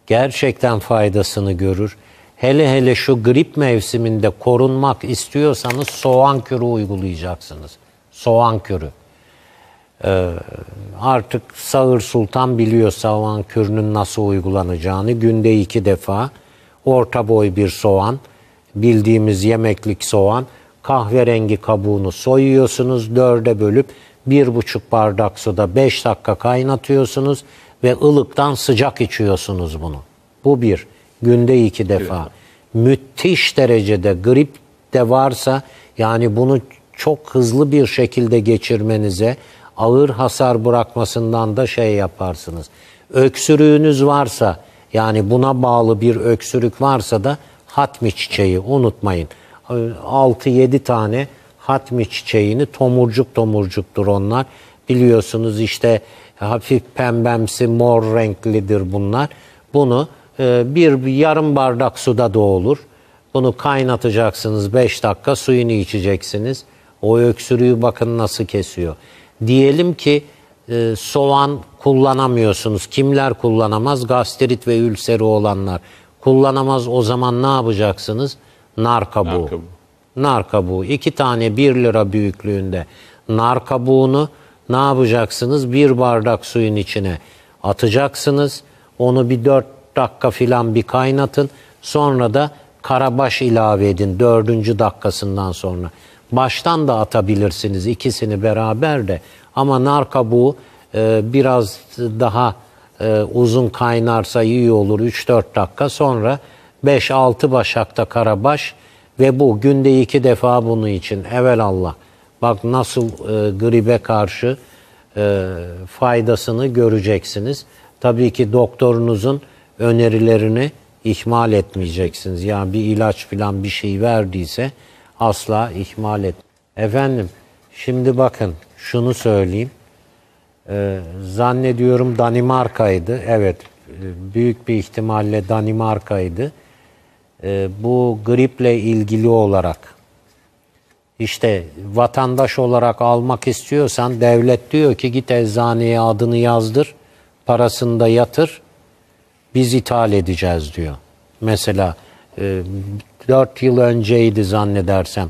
Gerçekten faydasını görür. Hele hele şu grip mevsiminde korunmak istiyorsanız soğan kürü uygulayacaksınız. Soğan kürü. Artık Sağır Sultan biliyor soğan kürünün nasıl uygulanacağını. Günde 2 defa orta boy bir soğan, bildiğimiz yemeklik soğan, kahverengi kabuğunu soyuyorsunuz, 4'e bölüp 1,5 bardak suda 5 dakika kaynatıyorsunuz ve ılıktan sıcak içiyorsunuz bunu. Bu bir. Günde 2 defa. Evet. Müthiş derecede grip de varsa, yani bunu çok hızlı bir şekilde geçirmenize, ağır hasar bırakmasından da şey yaparsınız. Öksürüğünüz varsa, yani buna bağlı bir öksürük varsa da hatmi çiçeği unutmayın. 6-7 tane hatmi çiçeğini, tomurcuk tomurcuktur onlar. Biliyorsunuz işte hafif pembemsi mor renklidir bunlar. Bunu bir yarım bardak suda da olur. Bunu kaynatacaksınız 5 dakika, suyunu içeceksiniz. O öksürüğü bakın nasıl kesiyor. Diyelim ki soğan kullanamıyorsunuz. Kimler kullanamaz? Gastrit ve ülseri olanlar kullanamaz. O zaman ne yapacaksınız? Nar kabuğu. Nar kabuğu. 2 tane 1 lira büyüklüğünde nar kabuğunu ne yapacaksınız? 1 bardak suyun içine atacaksınız. Onu bir 4 dakika filan bir kaynatın. Sonra da karabaş ilave edin 4. dakikasından sonra. Baştan da atabilirsiniz ikisini beraber de. Ama nar kabuğu biraz daha uzun kaynarsa iyi olur, 3-4 dakika. Sonra 5-6 başakta karabaş ve bu günde 2 defa bunu için. Evelallah. Bak nasıl gribe karşı faydasını göreceksiniz. Tabii ki doktorunuzun önerilerini ihmal etmeyeceksiniz. Yani bir ilaç falan bir şey verdiyse asla ihmal et. Efendim şimdi bakın şunu söyleyeyim. Zannediyorum Danimarka'ydı. Evet, büyük bir ihtimalle Danimarka'ydı. Bu griple ilgili olarak işte vatandaş olarak almak istiyorsan devlet diyor ki git eczaneye adını yazdır, parasını da yatır, biz ithal edeceğiz diyor. Mesela 4 yıl önceydi zannedersem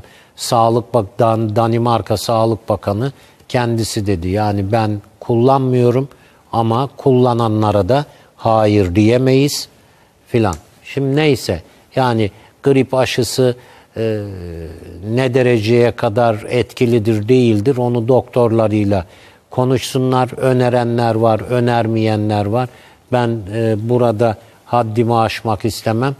Danimarka Sağlık Bakanı kendisi dedi. Yani ben kullanmıyorum ama kullananlara da hayır diyemeyiz filan. Şimdi neyse, yani grip aşısı ne dereceye kadar etkilidir değildir onu doktorlarıyla konuşsunlar. Önerenler var, önermeyenler var. Ben burada haddimi aşmak istemem.